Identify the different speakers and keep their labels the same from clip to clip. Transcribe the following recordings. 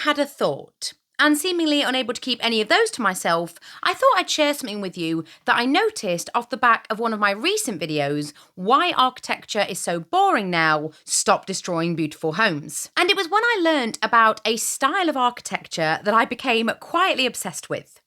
Speaker 1: had a thought, and seemingly unable to keep any of those to myself, I thought I'd share something with you that I noticed off the back of one of my recent videos, Why Architecture is So Boring Now, Stop Destroying Beautiful Homes. And it was when I learnt about a style of architecture that I became quietly obsessed with.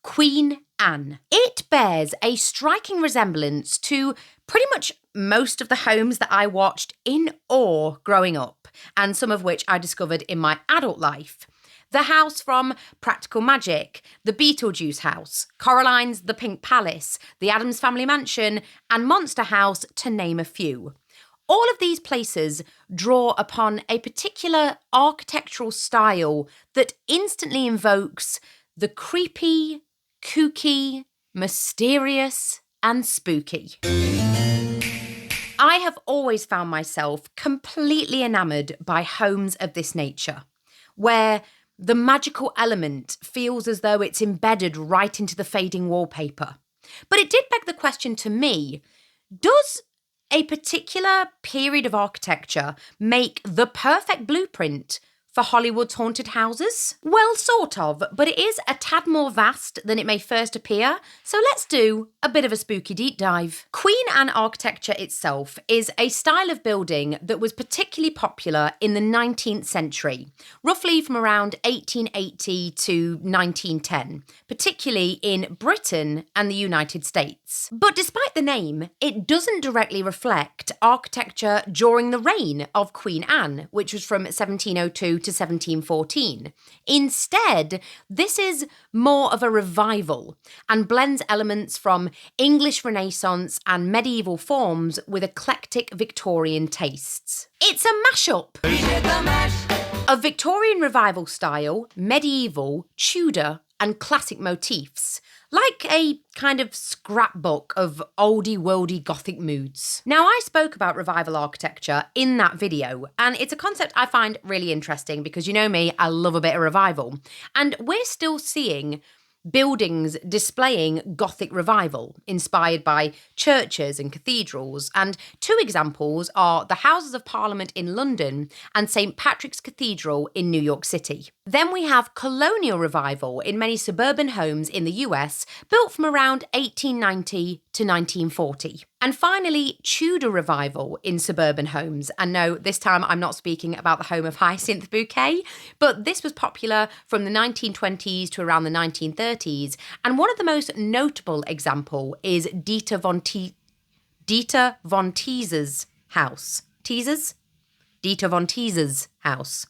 Speaker 1: Queen Anne. It bears a striking resemblance to pretty much most of the homes that I watched in awe growing up, and some of which I discovered in my adult life. The house from Practical Magic, the Beetlejuice house, Coraline's The Pink Palace, the Addams Family Mansion, and Monster House, to name a few. All of these places draw upon a particular architectural style that instantly invokes the creepy, kooky, mysterious, and spooky. I have always found myself completely enamoured by homes of this nature, where the magical element feels as though it's embedded right into the fading wallpaper. But it did beg the question to me, does a particular period of architecture make the perfect blueprint for Hollywood's haunted houses? Well, sort of, but it is a tad more vast than it may first appear, so let's do a bit of a spooky deep dive. Queen Anne architecture itself is a style of building that was particularly popular in the 19th century, roughly from around 1880 to 1910, particularly in Britain and the United States. But despite the name, it doesn't directly reflect architecture during the reign of Queen Anne, which was from 1702 to 1714. Instead, this is more of a revival and blends elements from English Renaissance and medieval forms with eclectic Victorian tastes. It's a mashup of Victorian revival style, medieval, Tudor, and classic motifs, like a kind of scrapbook of oldie-worldy Gothic moods. Now, I spoke about revival architecture in that video, and it's a concept I find really interesting because you know me, I love a bit of revival. And we're still seeing buildings displaying Gothic revival, inspired by churches and cathedrals. And two examples are the Houses of Parliament in London and St. Patrick's Cathedral in New York City. Then we have colonial revival in many suburban homes in the US, built from around 1890 to 1940. And finally, Tudor revival in suburban homes. And no, this time I'm not speaking about the home of Hyacinth Bouquet, but this was popular from the 1920s to around the 1930s. And one of the most notable example is Dieter von Teeser's house. Dieter von Teeser's house,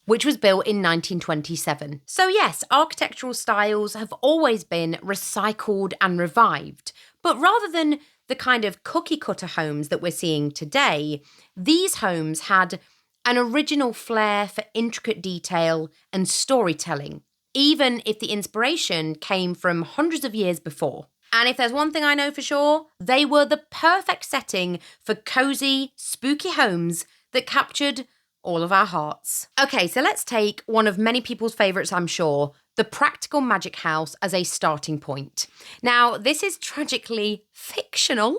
Speaker 1: which was built in 1927. So yes, architectural styles have always been recycled and revived, but rather than the kind of cookie-cutter homes that we're seeing today, these homes had an original flair for intricate detail and storytelling, even if the inspiration came from hundreds of years before. And if there's one thing I know for sure, they were the perfect setting for cosy, spooky homes that captured all of our hearts. Okay, so let's take one of many people's favourites, I'm sure, the Practical Magic house as a starting point. Now, this is tragically fictional,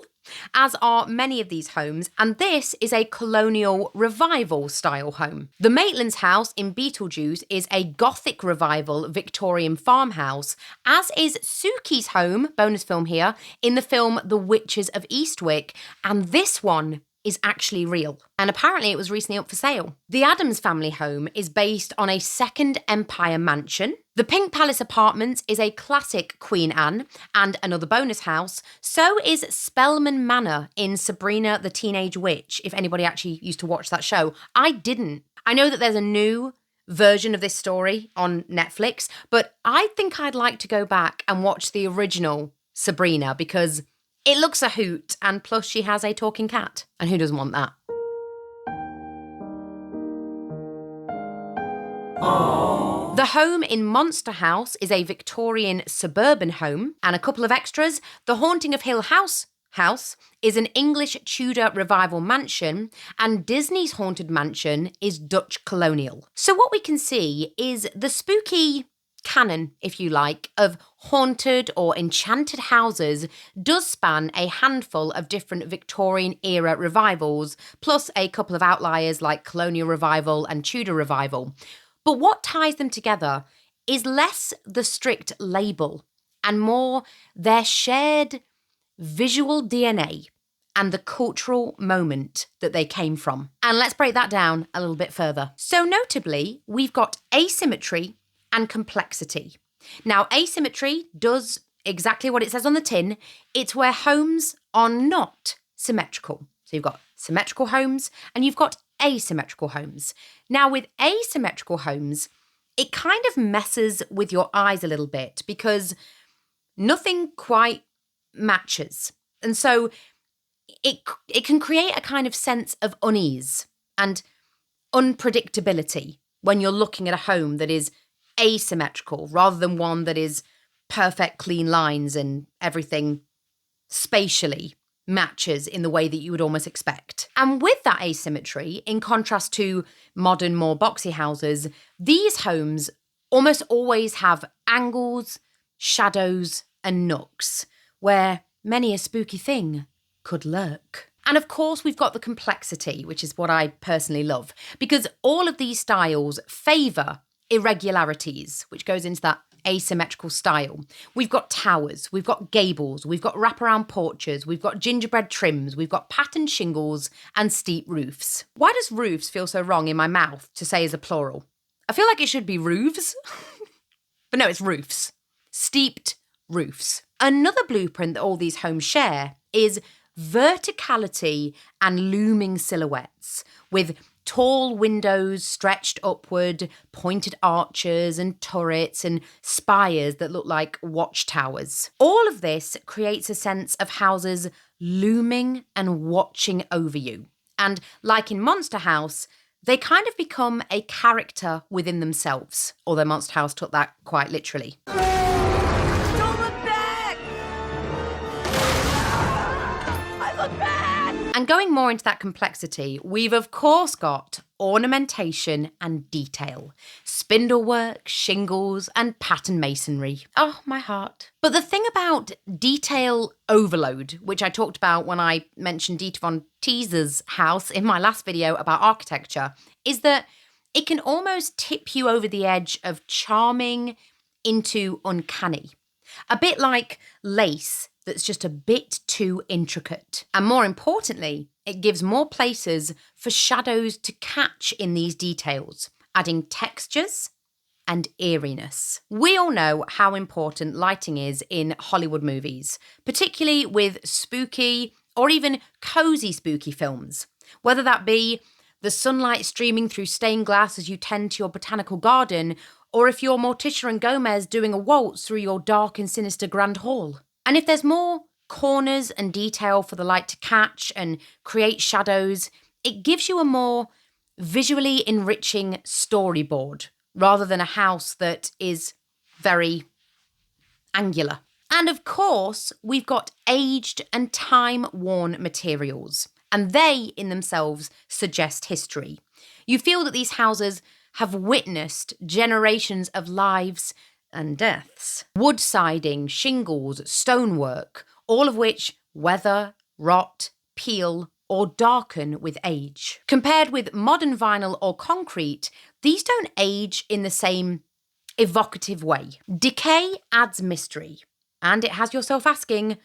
Speaker 1: as are many of these homes, and this is a colonial revival style home. The Maitland's house in Beetlejuice is a Gothic revival Victorian farmhouse, as is Suki's home, bonus film here, in the film The Witches of Eastwick, and this one is actually real. And apparently it was recently up for sale. The Addams Family home is based on a Second Empire mansion. The Pink Palace Apartments is a classic Queen Anne and another bonus house. So is Spellman Manor in Sabrina the Teenage Witch, if anybody actually used to watch that show. I didn't. I know that there's a new version of this story on Netflix, but I think I'd like to go back and watch the original Sabrina because it looks a hoot, and plus she has a talking cat. And who doesn't want that? Aww. The home in Monster House is a Victorian suburban home. And a couple of extras. The Haunting of Hill House is an English Tudor revival mansion, and Disney's Haunted Mansion is Dutch colonial. So what we can see is the spooky canon, if you like, of haunted or enchanted houses does span a handful of different Victorian era revivals, plus a couple of outliers like colonial revival and Tudor revival. But what ties them together is less the strict label and more their shared visual DNA and the cultural moment that they came from. And let's break that down a little bit further. So notably, we've got asymmetry and complexity. Now, asymmetry does exactly what it says on the tin. It's where homes are not symmetrical. So you've got symmetrical homes and you've got asymmetrical homes. Now, with asymmetrical homes, it kind of messes with your eyes a little bit because nothing quite matches. And so it can create a kind of sense of unease and unpredictability when you're looking at a home that is asymmetrical rather than one that is perfect, clean lines and everything spatially matches in the way that you would almost expect. And with that asymmetry, in contrast to modern, more boxy houses, these homes almost always have angles, shadows, and nooks where many a spooky thing could lurk. And of course, we've got the complexity, which is what I personally love, because all of these styles favour irregularities, which goes into that asymmetrical style. We've got towers, we've got gables, we've got wraparound porches, we've got gingerbread trims, we've got patterned shingles and steep roofs. Why does roofs feel so wrong in my mouth to say as a plural? I feel like it should be roofs, but no, it's roofs. Steeped roofs. Another blueprint that all these homes share is verticality and looming silhouettes, with tall windows stretched upward, pointed arches and turrets and spires that look like watchtowers. All of this creates a sense of houses looming and watching over you. And like in Monster House, they kind of become a character within themselves, although Monster House took that quite literally. And going more into that complexity, we've of course got ornamentation and detail, spindlework, shingles, and pattern masonry. Oh, my heart. But the thing about detail overload, which I talked about when I mentioned Dieter von Teeser's house in my last video about architecture, is that it can almost tip you over the edge of charming into uncanny. A bit like lace that's just a bit too intricate. And more importantly, it gives more places for shadows to catch in these details, adding textures and eeriness. We all know how important lighting is in Hollywood movies, particularly with spooky or even cozy spooky films, whether that be the sunlight streaming through stained glass as you tend to your botanical garden, or if you're Morticia and Gomez doing a waltz through your dark and sinister grand hall. And if there's more corners and detail for the light to catch and create shadows, it gives you a more visually enriching storyboard rather than a house that is very angular. And of course, we've got aged and time-worn materials, and they in themselves suggest history. You feel that these houses have witnessed generations of lives and deaths. Wood siding, shingles, stonework, all of which weather, rot, peel, or darken with age. Compared with modern vinyl or concrete, these don't age in the same evocative way. Decay adds mystery, and it has yourself asking,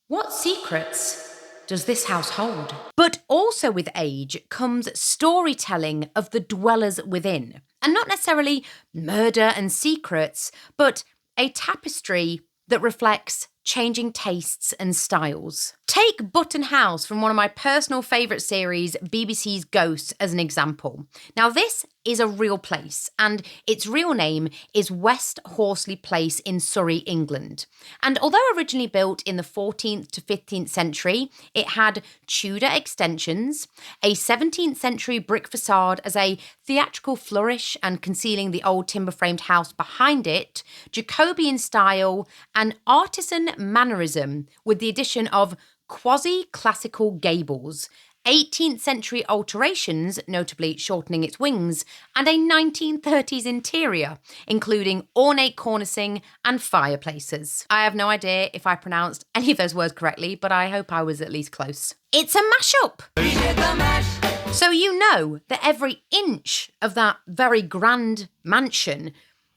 Speaker 1: what secrets does this house hold? But also with age comes storytelling of the dwellers within. And not necessarily murder and secrets, but a tapestry that reflects changing tastes and styles. Take Button House from one of my personal favourite series, BBC's Ghosts, as an example. Now, this is a real place, and its real name is West Horsley Place in Surrey, England. And although originally built in the 14th to 15th century, it had Tudor extensions, a 17th century brick facade as a theatrical flourish and concealing the old timber-framed house behind it, Jacobean style, and artisan mannerism with the addition of quasi-classical gables, 18th century alterations, notably shortening its wings, and a 1930s interior, including ornate cornicing and fireplaces. I have no idea if I pronounced any of those words correctly, but I hope I was at least close. It's a mashup! We did the mash! So you know that every inch of that very grand mansion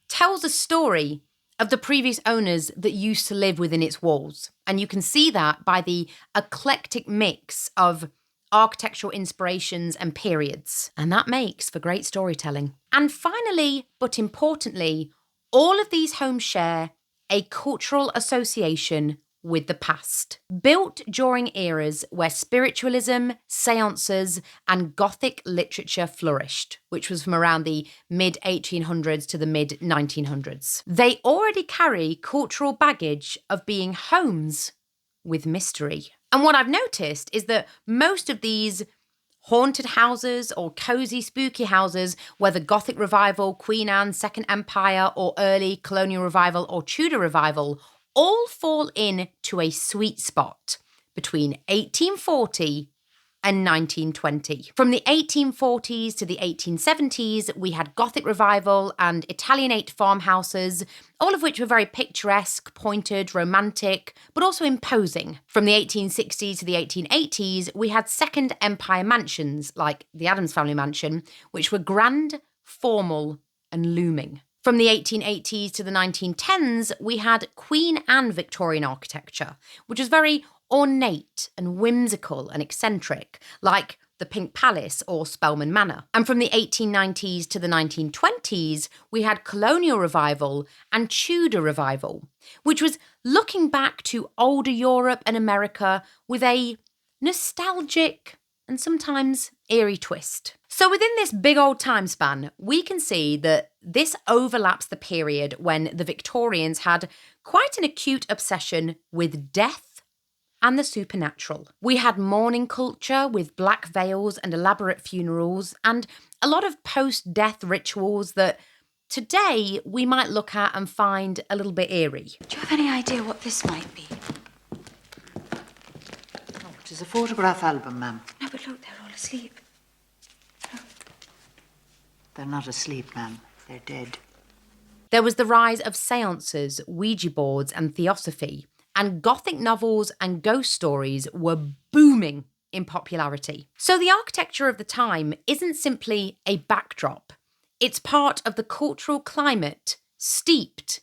Speaker 1: tells a story of the previous owners that used to live within its walls. And you can see that by the eclectic mix of architectural inspirations and periods. And that makes for great storytelling. And finally, but importantly, all of these homes share a cultural association with the past. Built during eras where spiritualism, séances, and Gothic literature flourished, which was from around the mid-1800s to the mid-1900s. They already carry cultural baggage of being homes with mystery. And what I've noticed is that most of these haunted houses or cosy, spooky houses, whether Gothic Revival, Queen Anne, Second Empire, or early Colonial Revival or Tudor Revival, all fall into a sweet spot between 1840 and 1920. From the 1840s to the 1870s, we had Gothic Revival and Italianate farmhouses, all of which were very picturesque, pointed, romantic, but also imposing. From the 1860s to the 1880s, we had Second Empire mansions, like the Addams Family mansion, which were grand, formal, and looming. From the 1880s to the 1910s, we had Queen Anne Victorian architecture, which was very ornate and whimsical and eccentric, like the Pink Palace or Spelman Manor. And from the 1890s to the 1920s, we had Colonial Revival and Tudor Revival, which was looking back to older Europe and America with a nostalgic and sometimes eerie twist. So within this big old time span, we can see that this overlaps the period when the Victorians had quite an acute obsession with death and the supernatural. We had mourning culture with black veils and elaborate funerals, and a lot of post-death rituals that today we might look at and find a little bit eerie.
Speaker 2: Do you have any idea what this might be?
Speaker 3: Oh, it is a photograph album, ma'am.
Speaker 2: No, but look, they're all asleep. Look.
Speaker 3: They're not asleep, ma'am. They're dead.
Speaker 1: There was the rise of séances, Ouija boards, and theosophy, and Gothic novels and ghost stories were booming in popularity. So the architecture of the time isn't simply a backdrop. It's part of the cultural climate steeped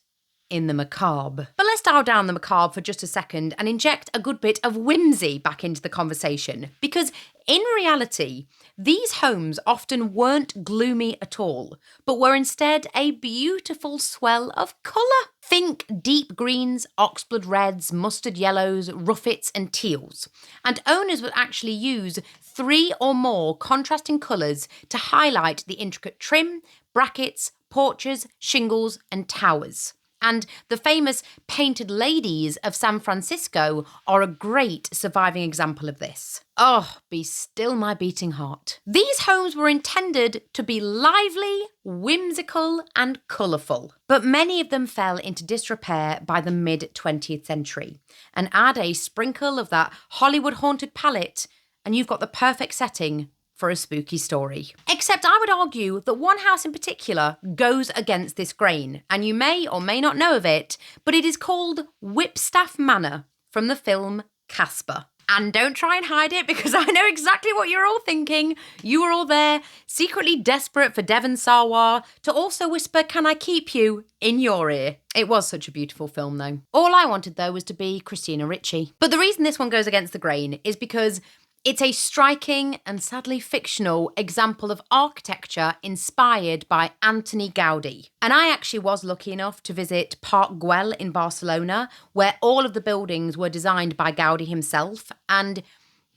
Speaker 1: in the macabre. But let's dial down the macabre for just a second and inject a good bit of whimsy back into the conversation. Because in reality, these homes often weren't gloomy at all, but were instead a beautiful swell of colour. Think deep greens, oxblood reds, mustard yellows, ruffets and teals. And owners would actually use 3 or more contrasting colours to highlight the intricate trim, brackets, porches, shingles and towers. And the famous painted ladies of San Francisco are a great surviving example of this. Oh, be still my beating heart. These homes were intended to be lively, whimsical and colourful, but many of them fell into disrepair by the mid-20th century. And add a sprinkle of that Hollywood haunted palette and you've got the perfect setting for a spooky story. Except I would argue that one house in particular goes against this grain, and you may or may not know of it, but it is called Whipstaff Manor from the film Casper. And don't try and hide it, because I know exactly what you're all thinking. You were all there, secretly desperate for Devon Sawa to also whisper, "Can I keep you?" in your ear. It was such a beautiful film, though. All I wanted, though, was to be Christina Ricci. But the reason this one goes against the grain is because it's a striking and sadly fictional example of architecture inspired by Antoni Gaudí. And I actually was lucky enough to visit Park Güell in Barcelona, where all of the buildings were designed by Gaudí himself. And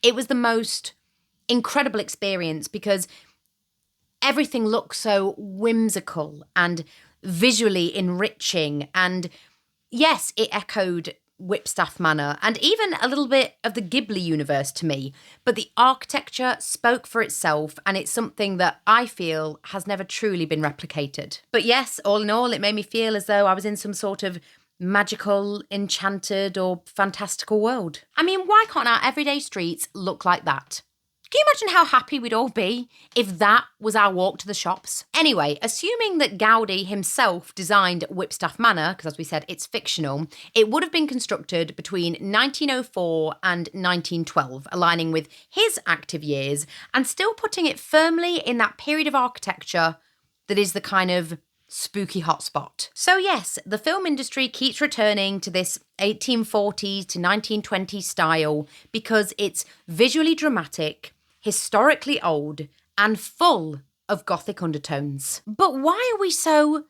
Speaker 1: it was the most incredible experience because everything looked so whimsical and visually enriching. And yes, it echoed Whipstaff Manor and even a little bit of the Ghibli universe to me, but the architecture spoke for itself, and it's something that I feel has never truly been replicated. But yes, all in all, it made me feel as though I was in some sort of magical, enchanted or fantastical world. I mean, why can't our everyday streets look like that? Can you imagine how happy we'd all be if that was our walk to the shops? Anyway, assuming that Gaudi himself designed Whipstaff Manor, because as we said, it's fictional, it would have been constructed between 1904 and 1912, aligning with his active years and still putting it firmly in that period of architecture that is the kind of spooky hotspot. So yes, the film industry keeps returning to this 1840s to 1920s style because it's visually dramatic, historically old, and full of Gothic undertones. But why are we so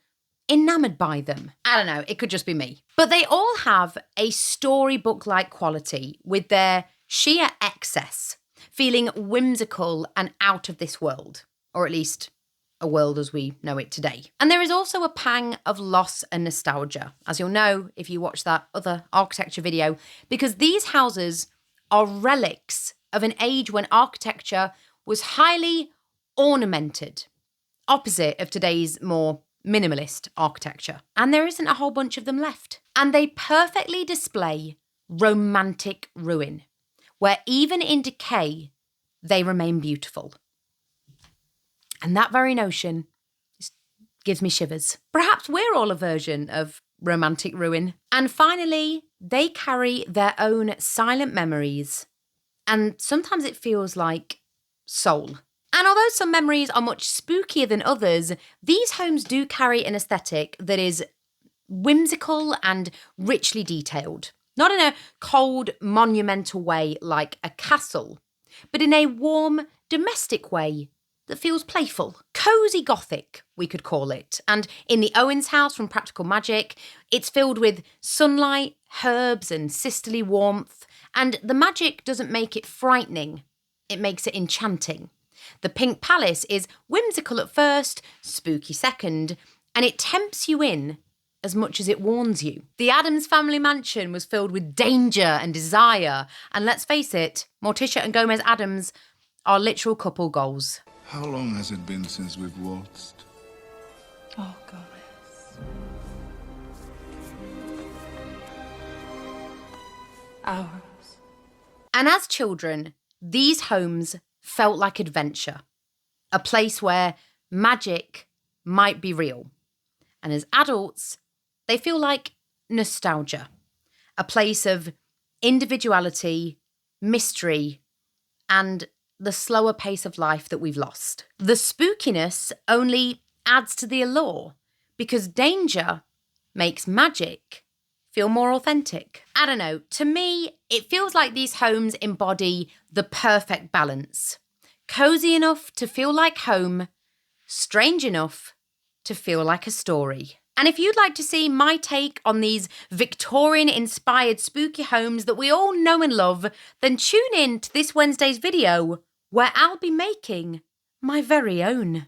Speaker 1: enamoured by them? I don't know, it could just be me. But they all have a storybook-like quality with their sheer excess, feeling whimsical and out of this world, or at least a world as we know it today. And there is also a pang of loss and nostalgia, as you'll know if you watch that other architecture video, because these houses are relics of an age when architecture was highly ornamented, opposite of today's more minimalist architecture. And there isn't a whole bunch of them left. And they perfectly display romantic ruin, where even in decay, they remain beautiful. And that very notion just gives me shivers. Perhaps we're all a version of romantic ruin. And finally, they carry their own silent memories. And sometimes it feels like soul. And although some memories are much spookier than others, these homes do carry an aesthetic that is whimsical and richly detailed. Not in a cold, monumental way like a castle, but in a warm, domestic way that feels playful. Cosy Gothic, we could call it. And in the Owens house from Practical Magic, it's filled with sunlight, herbs and sisterly warmth. And the magic doesn't make it frightening, it makes it enchanting. The Pink Palace is whimsical at first, spooky second, and it tempts you in as much as it warns you. The Addams Family mansion was filled with danger and desire. And let's face it, Morticia and Gomez Addams are literal couple goals.
Speaker 4: How long has it been since we've waltzed?
Speaker 2: Oh, Gomez. Hours.
Speaker 1: And as children, these homes felt like adventure, a place where magic might be real. And as adults, they feel like nostalgia, a place of individuality, mystery, and the slower pace of life that we've lost. The spookiness only adds to the allure because danger makes magic feel more authentic. I don't know, to me, it feels like these homes embody the perfect balance. Cozy enough to feel like home, strange enough to feel like a story. And if you'd like to see my take on these Victorian-inspired spooky homes that we all know and love, then tune in to this Wednesday's video where I'll be making my very own.